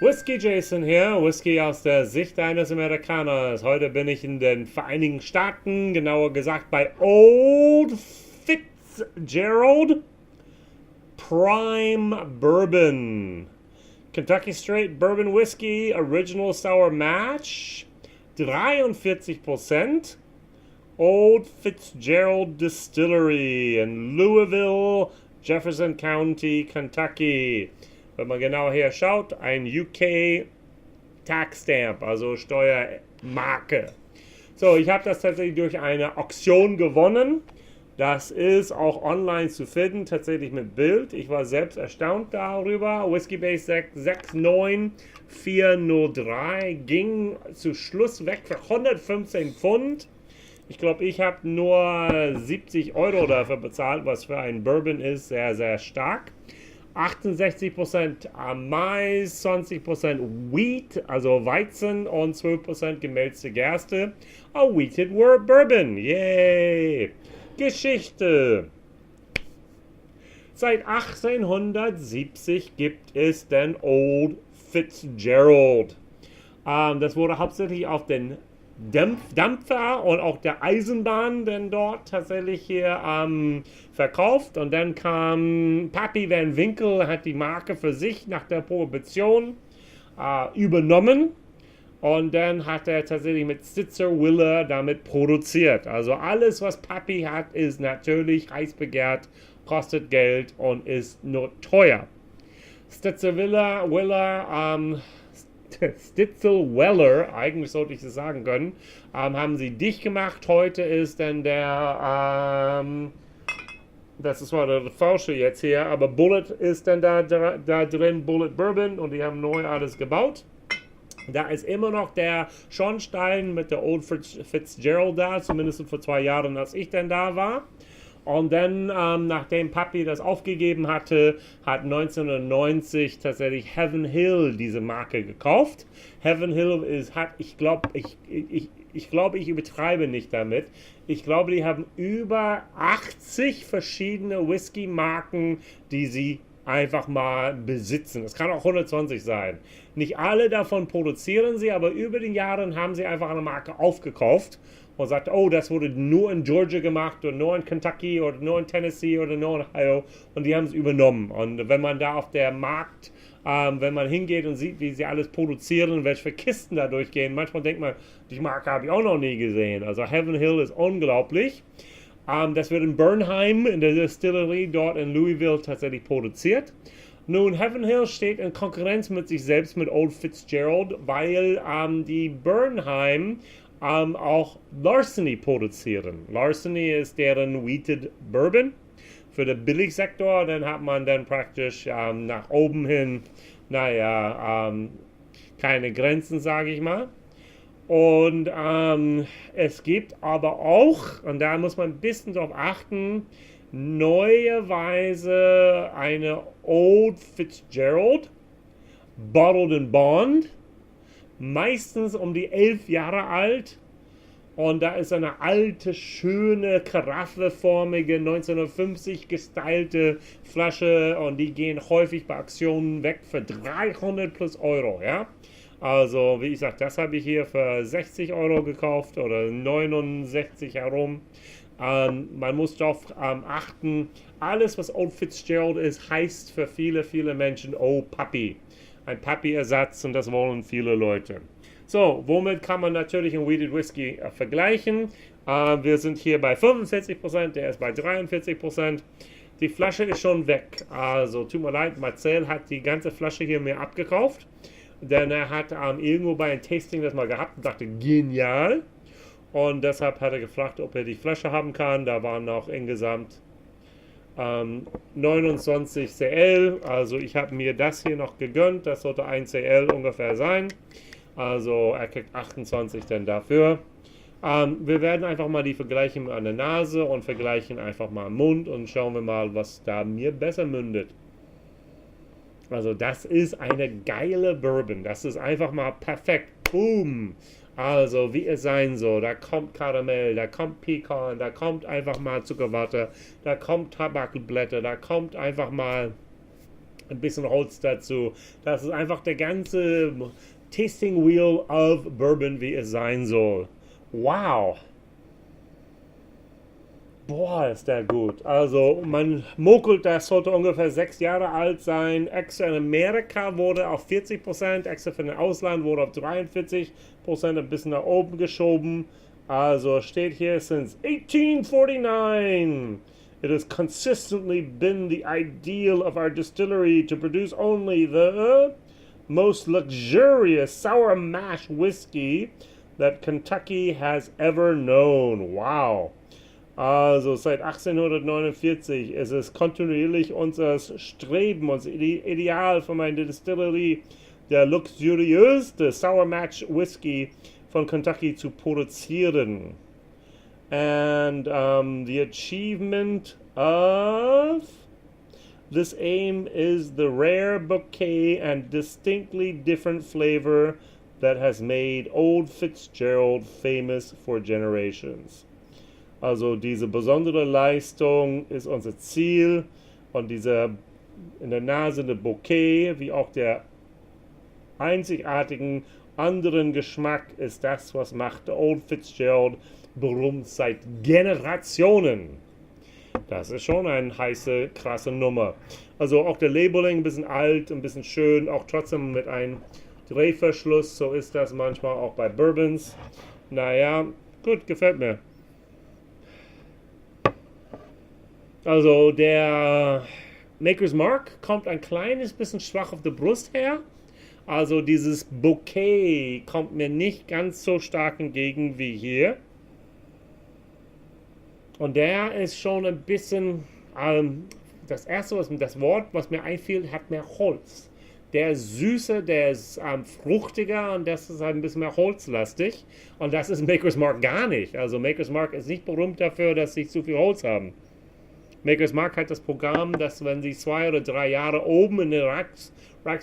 WhiskyJason hier, Whisky aus der Sicht eines Amerikaners. Heute bin ich in den Vereinigten Staaten, genauer gesagt bei Old Fitzgerald Prime Bourbon. Kentucky Straight Bourbon Whiskey, Original Sour Mash, 43%. Old Fitzgerald Distillery in Louisville, Jefferson County, Kentucky. Wenn man genau hier schaut, ein UK Tax Stamp, also Steuermarke. So, ich habe das tatsächlich durch eine Auktion gewonnen. Das ist auch online zu finden, tatsächlich mit Bild. Ich war selbst erstaunt darüber. Whisky Base 69403 ging zu Schluss weg für 115 Pfund. Ich glaube, ich habe nur 70 Euro dafür bezahlt, was für ein Bourbon ist, sehr, sehr stark. 68% Mais, 20% Wheat, also Weizen und 12% gemälzte Gerste. A Wheated Bourbon, yay! Geschichte. Seit 1870 gibt es den Old Fitzgerald. Das wurde hauptsächlich auf den Dampfer und auch der Eisenbahn denn dort tatsächlich hier verkauft. Und dann kam Pappy Van Winkle, hat die Marke für sich nach der Prohibition übernommen. Und dann hat er tatsächlich mit Stitzer-Willer damit produziert. Also alles, was Pappy hat, ist natürlich heiß begehrt, kostet Geld und ist nur teuer. Stitzel-Weller, eigentlich sollte ich das sagen können, haben sie dicht gemacht. Heute ist dann der, das ist zwar der falsche jetzt hier, aber Bullet ist dann da drin, Bullet Bourbon, und die haben neu alles gebaut. Da ist immer noch der Schornstein mit der Old Fitzgerald da, zumindest vor 2 Jahren, als ich dann da war. Und dann, nachdem Papi das aufgegeben hatte, hat 1990 tatsächlich Heaven Hill diese Marke gekauft. Heaven Hill ich glaube, ich übertreibe nicht damit. Ich glaube, die haben über 80 verschiedene Whisky-Marken, die sie einfach mal besitzen. Es kann auch 120 sein. Nicht alle davon produzieren sie, aber über die Jahre haben sie einfach eine Marke aufgekauft und sagt, oh, das wurde nur in Georgia gemacht oder nur in Kentucky oder nur in Tennessee oder nur in Ohio, und die haben es übernommen. Und wenn man da auf der Markt, wenn man hingeht und sieht, wie sie alles produzieren, welche Kisten da durchgehen, manchmal denkt man, die Marke habe ich auch noch nie gesehen. Also Heaven Hill ist unglaublich. Das wird in Bernheim, in der Destillerie dort in Louisville tatsächlich produziert. Nun, Heaven Hill steht in Konkurrenz mit sich selbst, mit Old Fitzgerald, weil die Bernheim auch Larceny produzieren. Larceny ist deren Wheated Bourbon für den Billigsektor. Dann hat man dann praktisch nach oben hin, keine Grenzen, sage ich mal. Und es gibt aber auch, und da muss man ein bisschen drauf achten, neuerweise eine Old Fitzgerald Bottled in Bond, meistens um die 11 Jahre alt. Und da ist eine alte, schöne, karaffeformige, 1950 gestylte Flasche, und die gehen häufig bei Aktionen weg für 300 plus Euro, ja. Also, wie ich sage, das habe ich hier für 60 Euro gekauft oder 69 herum. Man muss darauf achten, alles, was Old Fitzgerald ist, heißt für viele, viele Menschen, oh, Papi. Ein Papi-Ersatz, und das wollen viele Leute. So, womit kann man natürlich einen Wheated Whisky vergleichen? Wir sind hier bei 45%, der ist bei 43%. Die Flasche ist schon weg. Also, tut mir leid, Marcel hat die ganze Flasche hier mir abgekauft. Denn er hat irgendwo bei einem Tasting das mal gehabt und dachte, genial. Und deshalb hat er gefragt, ob er die Flasche haben kann. Da waren noch insgesamt 29 CL. Also ich habe mir das hier noch gegönnt. Das sollte 1 CL ungefähr sein. Also er kriegt 28 denn dafür. Wir werden einfach mal die vergleichen an der Nase und vergleichen einfach mal im Mund und schauen wir mal, was da mir besser mündet. Also das ist eine geile Bourbon. Das ist einfach mal perfekt. Boom. Also wie es sein soll. Da kommt Karamell, da kommt Pecan, da kommt einfach mal Zuckerwatte, da kommt Tabakblätter, da kommt einfach mal ein bisschen Holz dazu. Das ist einfach der ganze Tasting Wheel of Bourbon, wie es sein soll. Wow! Boah, ist der gut. Also, man munkelt, das sollte ungefähr 6 Jahre alt sein. Extra in Amerika wurde auf 40%, extra für den Ausland wurde auf 43%, ein bisschen nach oben geschoben. Also steht hier, since 1849. It has consistently been the ideal of our distillery to produce only the most luxurious sour mash whiskey that Kentucky has ever known. Wow. Also seit 1849 ist es kontinuierlich unser Streben, unser Ideal von meiner Destillerie, der luxuriöste Sour Match Whisky von Kentucky zu produzieren. And the achievement of this aim is the rare bouquet and distinctly different flavor that has made Old Fitzgerald famous for generations. Also diese besondere Leistung ist unser Ziel und dieser in der Nase der Bouquet, wie auch der einzigartigen anderen Geschmack ist das, was macht Old Fitzgerald berühmt seit Generationen. Das ist schon eine heiße, krasse Nummer. Also auch der Labeling ein bisschen alt, ein bisschen schön, auch trotzdem mit einem Drehverschluss. So ist das manchmal auch bei Bourbons. Naja, gut, gefällt mir. Also der Maker's Mark kommt ein kleines bisschen schwach auf der Brust her. Also dieses Bouquet kommt mir nicht ganz so stark entgegen wie hier. Und der ist schon ein bisschen, das erste, das Wort, was mir einfiel, hat mehr Holz. Der ist süßer, der ist fruchtiger und das ist ein bisschen mehr holzlastig. Und das ist Maker's Mark gar nicht. Also Maker's Mark ist nicht berühmt dafür, dass sie zu viel Holz haben. Maker's Mark hat das Programm, dass wenn sie 2 oder 3 Jahre oben in den Racks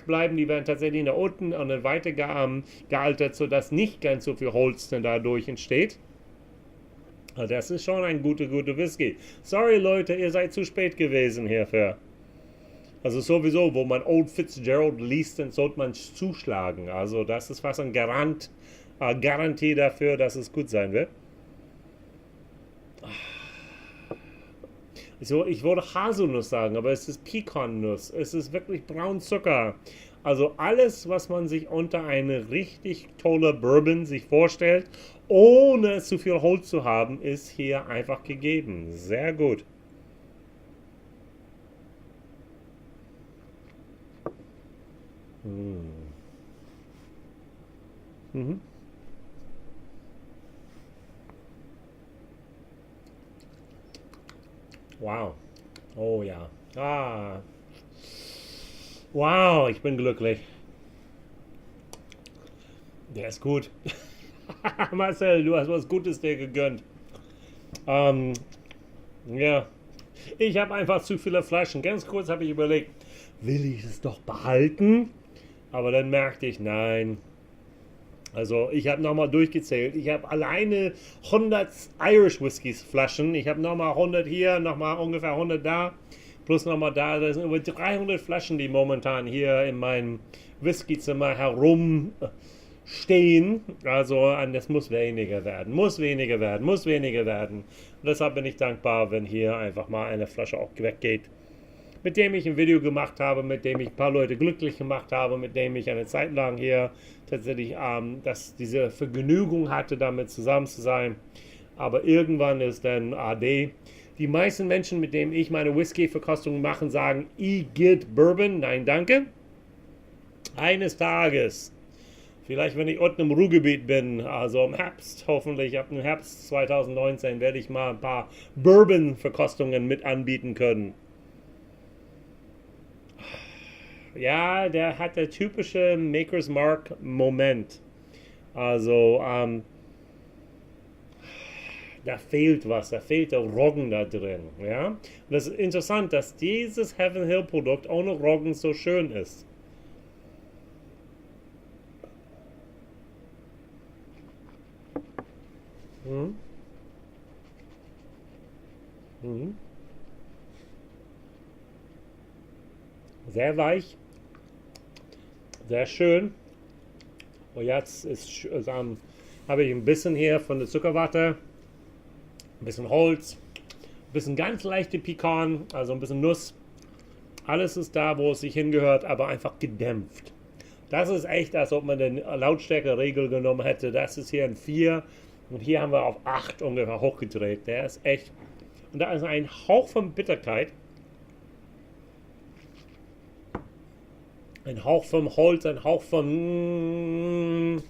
bleiben, die werden tatsächlich nach unten und dann weiter gealtert, sodass nicht ganz so viel Holz dann dadurch entsteht. Also das ist schon ein guter Whisky. Sorry Leute, ihr seid zu spät gewesen hierfür. Also sowieso, wo man Old Fitzgerald liest, dann sollte man zuschlagen. Also das ist fast ein Garantie dafür, dass es gut sein wird. So, ich würde Haselnuss sagen, aber es ist Pecannuss. Es ist wirklich Braunzucker. Also alles, was man sich unter eine richtig tolle Bourbon sich vorstellt, ohne zu viel Holz zu haben, ist hier einfach gegeben. Sehr gut. Mhm. Wow. Oh ja. Ah. Wow, ich bin glücklich. Der ist gut. Marcel, du hast was Gutes dir gegönnt. Ja. Ich habe einfach zu viele Flaschen. Ganz kurz habe ich überlegt, will ich es doch behalten? Aber dann merkte ich, nein. Also ich habe nochmal durchgezählt. Ich habe alleine 100 Irish Whiskys Flaschen. Ich habe nochmal 100 hier, nochmal ungefähr 100 da. Plus nochmal da. Das sind über 300 Flaschen, die momentan hier in meinem Whiskyzimmer herumstehen. Also das muss weniger werden. Muss weniger werden. Muss weniger werden. Und deshalb bin ich dankbar, wenn hier einfach mal eine Flasche auch weggeht. Mit dem ich ein Video gemacht habe, mit dem ich ein paar Leute glücklich gemacht habe, mit dem ich eine Zeit lang hier tatsächlich diese Vergnügung hatte, damit zusammen zu sein. Aber irgendwann ist dann AD. Die meisten Menschen, mit denen ich meine Whisky-Verkostung mache, sagen, I get Bourbon. Nein, danke. Eines Tages, vielleicht wenn ich unten im Ruhrgebiet bin, also im Herbst, hoffentlich ab dem Herbst 2019, werde ich mal ein paar Bourbon-Verkostungen mit anbieten können. Ja, der hat der typische Maker's Mark Moment. Also, da fehlt was, da fehlt der Roggen da drin. Ja? Und das ist interessant, dass dieses Heaven Hill Produkt ohne Roggen so schön ist. Mhm. Mhm. Sehr weich, sehr schön. Und jetzt habe ich ein bisschen hier von der Zuckerwatte, ein bisschen Holz, ein bisschen ganz leichte Pekan, also ein bisschen Nuss. Alles ist da, wo es sich hingehört, aber einfach gedämpft. Das ist echt, als ob man den Lautstärke-Regel genommen hätte. Das ist hier ein 4 und hier haben wir auf 8 ungefähr hochgedreht. Der ist echt. Und da ist ein Hauch von Bitterkeit. Ein Hauch vom Holz, ein Hauch von.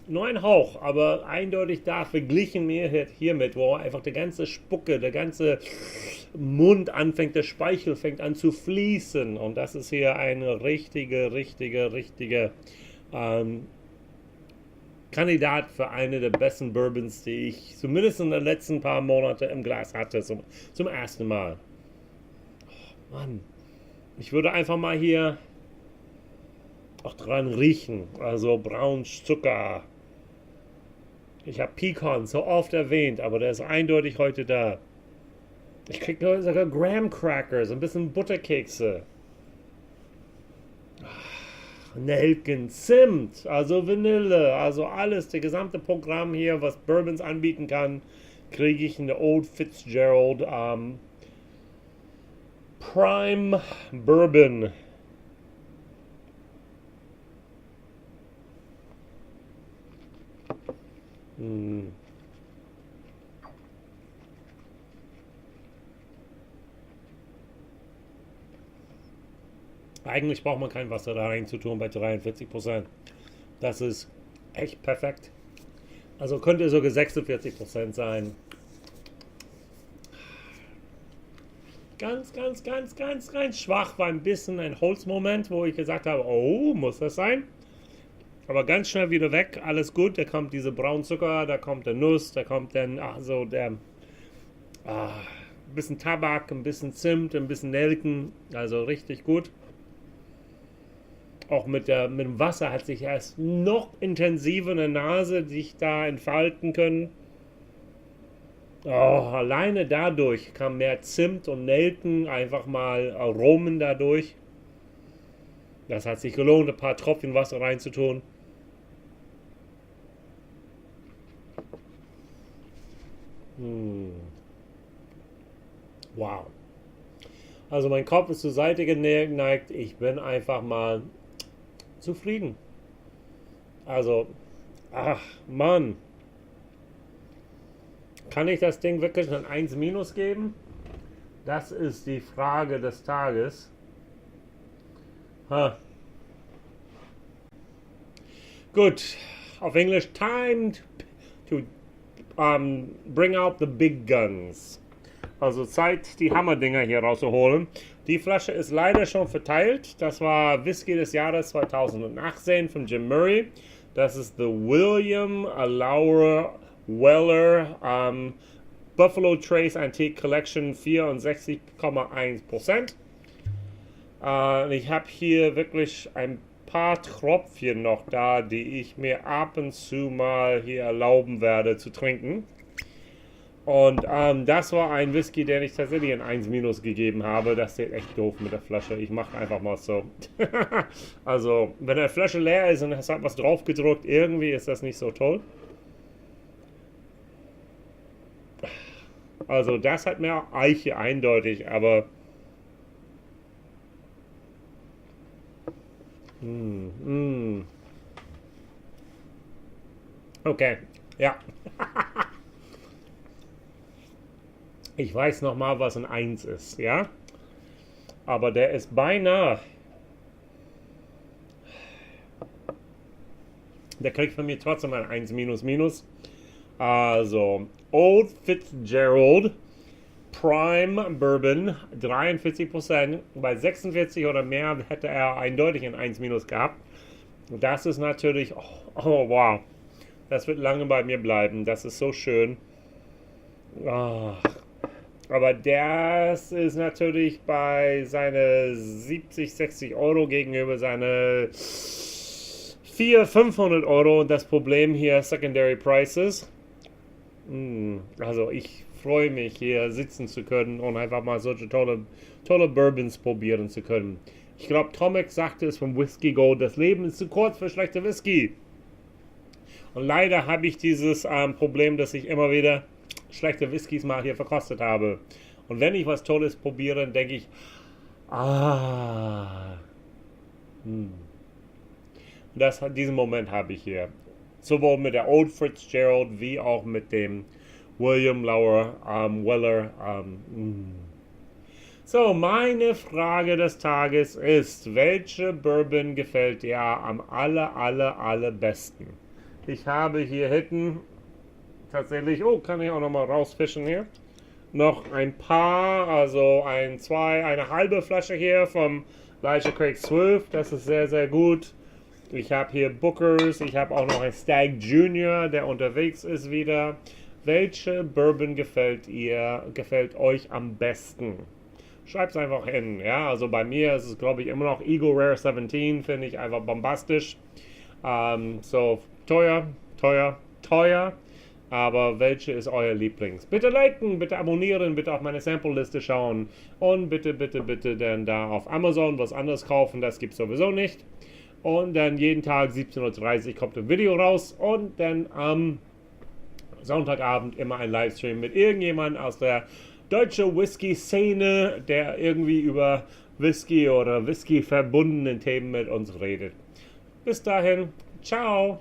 Nur ein Hauch, aber eindeutig da verglichen mir hiermit, wo einfach der ganze Spucke, der ganze Mund anfängt, der Speichel fängt an zu fließen. Und das ist hier eine richtige Kandidat für eine der besten Bourbons, die ich zumindest in den letzten paar Monaten im Glas hatte, zum ersten Mal. Oh, Mann, ich würde einfach mal hier auch dran riechen. Also Braunzucker. Ich habe Pecan so oft erwähnt, aber der ist eindeutig heute da. Ich kriege sogar Graham Crackers, ein bisschen Butterkekse. Nelken, Zimt, also Vanille, also alles, das gesamte Programm hier, was Bourbons anbieten kann, kriege ich in der Old Fitzgerald Prime Bourbon. Eigentlich braucht man kein Wasser da rein zu tun bei 43%. Das ist echt perfekt. Also könnte sogar 46% sein. Ganz schwach war ein bisschen ein Holzmoment, wo ich gesagt habe, oh, muss das sein? Aber ganz schnell wieder weg, alles gut. Da kommt diese Braunzucker, da kommt der Nuss, da kommt dann ein bisschen Tabak, ein bisschen Zimt, ein bisschen Nelken. Also richtig gut. Auch mit dem Wasser hat sich erst noch intensiver in der Nase sich da entfalten können. Oh, alleine dadurch kam mehr Zimt und Nelken, einfach mal Aromen dadurch. Das hat sich gelohnt, ein paar Tropfen Wasser reinzutun. Wow. Also mein Kopf ist zur Seite geneigt. Ich bin einfach mal zufrieden. Also, ach Mann. Kann ich das Ding wirklich ein 1 minus geben? Das ist die Frage des Tages. Gut. Auf Englisch, time to bring out the big guns. Also Zeit, die Hammerdinger hier rauszuholen. Die Flasche ist leider schon verteilt. Das war Whisky des Jahres 2018 von Jim Murray. Das ist The William Laura Weller Buffalo Trace Antique Collection 64,1%. Ich habe hier wirklich ein paar Tropfchen noch da, die ich mir ab und zu mal hier erlauben werde zu trinken. Und das war ein Whisky, den ich tatsächlich ein 1 minus gegeben habe. Das sieht echt doof mit der Flasche. Ich mache einfach mal so. Also, wenn eine Flasche leer ist und es hat was drauf gedruckt, irgendwie ist das nicht so toll. Also, das hat mehr Eiche eindeutig, aber okay, ja. Ich weiß noch mal, was ein 1 ist, ja? Aber der ist beinahe. Der kriegt von mir trotzdem ein 1 minus minus. Also, Old Fitzgerald Prime Bourbon, 43%. Bei 46 oder mehr hätte er eindeutig ein 1 minus gehabt. Das ist natürlich, oh wow, das wird lange bei mir bleiben. Das ist so schön. Aber das ist natürlich bei seine 70, 60 Euro gegenüber seine 400, 500 Euro das Problem hier, Secondary Prices. Also ich freue mich hier sitzen zu können und einfach mal solche tolle Bourbons probieren zu können. Ich glaube, Tomek sagte es vom Whisky Gold, das Leben ist zu kurz für schlechte Whisky. Und leider habe ich dieses Problem, dass ich immer wieder schlechte Whiskys mal hier verkostet habe. Und wenn ich was Tolles probiere, denke ich, diesen Moment habe ich hier. Sowohl mit der Old Fitzgerald wie auch mit dem William Lauer Weller. So, meine Frage des Tages ist, welche Bourbon gefällt dir am allerbesten? Ich habe hier hinten tatsächlich, kann ich auch noch mal rausfischen hier, noch ein paar, also eine halbe Flasche hier vom Elijah Craig 12, das ist sehr, sehr gut. Ich habe hier Bookers, ich habe auch noch ein Stag Junior, der unterwegs ist wieder. Welche Bourbon gefällt euch am besten? Schreibt es einfach hin, ja, also bei mir ist es, glaube ich, immer noch Eagle Rare 17, finde ich einfach bombastisch. So, teuer, aber welche ist euer Lieblings? Bitte liken, bitte abonnieren, bitte auf meine Sample-Liste schauen und bitte dann da auf Amazon was anderes kaufen, das gibt es sowieso nicht. Und dann jeden Tag 17:30 Uhr kommt ein Video raus und dann am Sonntagabend immer ein Livestream mit irgendjemandem aus der deutschen Whisky-Szene, der irgendwie über Whisky oder Whisky verbundenen Themen mit uns redet. Bis dahin, ciao!